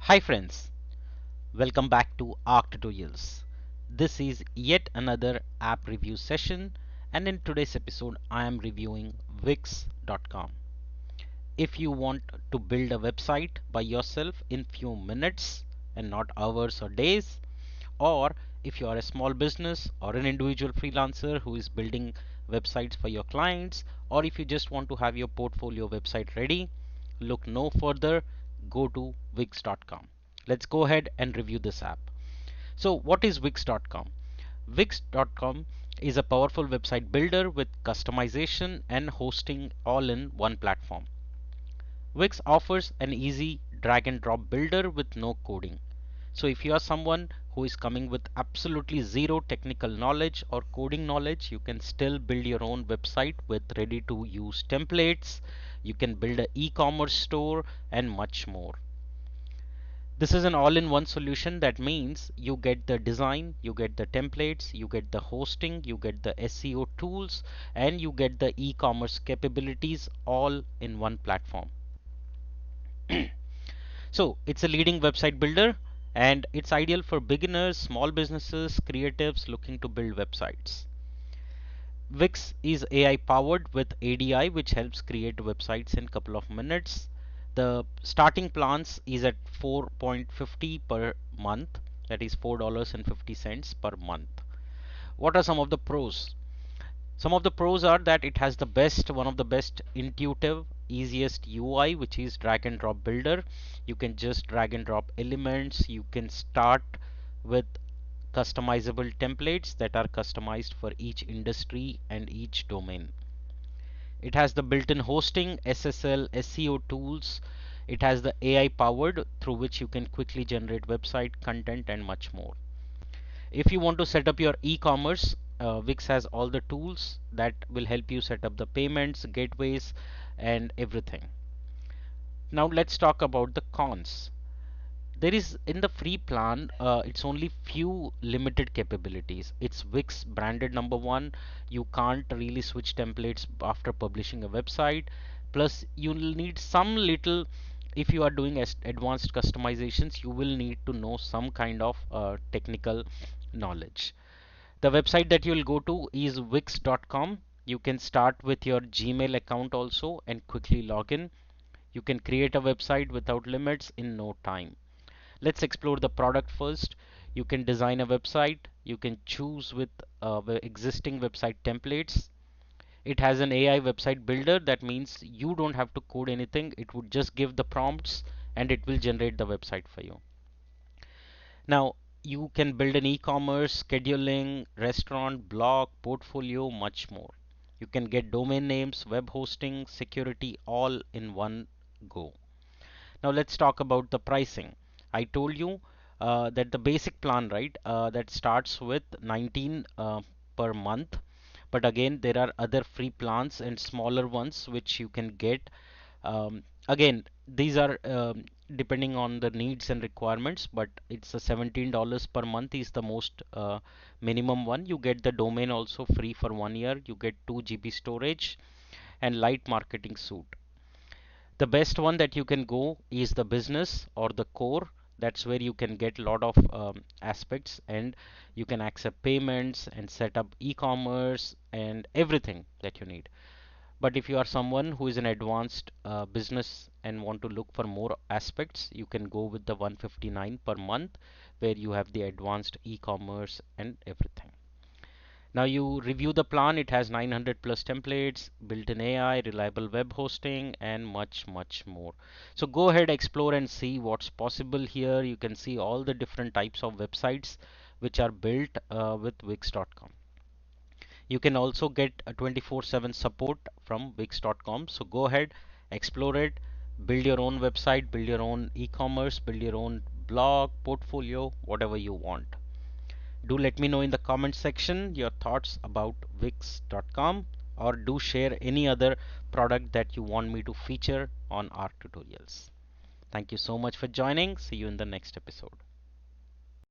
Hi friends, welcome back to Arc Tutorials. This is yet another app review session, and in today's episode I am reviewing Wix.com. If you want to build a website by yourself in few minutes and not hours or days, or if you are a small business or an individual freelancer who is building websites for your clients, or if you just want to have your portfolio website ready, look no further, go to Wix.com. Let's go ahead and review this app. So what is Wix.com? Wix.com is a powerful website builder with customization and hosting all in one platform. Wix offers an easy drag and drop builder with no coding. So if you are someone who is coming with absolutely zero technical knowledge or coding knowledge, you can still build your own website with ready to use templates. You can build an e-commerce store and much more. This is an all-in-one solution. That means you get the design, you get the templates, you get the hosting, you get the SEO tools, and you get the e-commerce capabilities all in one platform. So it's a leading website builder and it's ideal for beginners, small businesses, creatives looking to build websites. Wix is AI powered with ADI, which helps create websites in a couple of minutes. The starting plans is at 4.50 per month, that is $4.50 per month. What are some of the pros? Some of the pros are that it has one of the best intuitive, easiest UI, which is drag and drop builder. You can just drag and drop elements. You can start with customizable templates that are customized for each industry and each domain. It has the built-in hosting, SSL, SEO tools. It has the AI powered through which you can quickly generate website content and much more. If you want to set up your e-commerce, Wix has all the tools that will help you set up the payments, gateways, and everything. Now let's talk about the cons. There is in the free plan, it's only few limited capabilities. It's Wix branded number one. You can't really switch templates after publishing a website. Plus, you'll need some little, if you are doing advanced customizations, you will need to know some kind of technical knowledge. The website that you will go to is wix.com. You can start with your Gmail account also and quickly log in. You can create a website without limits in no time. Let's explore the product first. You can design a website. You can choose with existing website templates. It has an AI website builder. That means you don't have to code anything. It would just give the prompts and it will generate the website for you. Now, you can build an e-commerce, scheduling, restaurant, blog, portfolio, much more. You can get domain names, web hosting, security all in one go. Now let's talk about the pricing. I told you that the basic plan, right, that starts with 19 per month. But again, there are other free plans and smaller ones which you can get. Again, these are depending on the needs and requirements, but it's a $17 per month is the most minimum one. You get the domain also free for 1 year. You get 2 GB storage and light marketing suite. The best one that you can go is the business or the core. That's where you can get a lot of aspects and you can accept payments and set up e-commerce and everything that you need. But if you are someone who is an advanced business and want to look for more aspects, you can go with the 159 per month where you have the advanced e-commerce and everything. Now you review the plan. It has 900 plus templates, built-in AI, reliable web hosting, and much, much more. So go ahead, explore and see what's possible here. You can see all the different types of websites which are built with Wix.com. You can also get a 24/7 support from Wix.com. So go ahead, explore it, build your own website, build your own e-commerce, build your own blog, portfolio, whatever you want. Do let me know in the comment section your thoughts about Wix.com, or do share any other product that you want me to feature on our tutorials. Thank you so much for joining. See you in the next episode.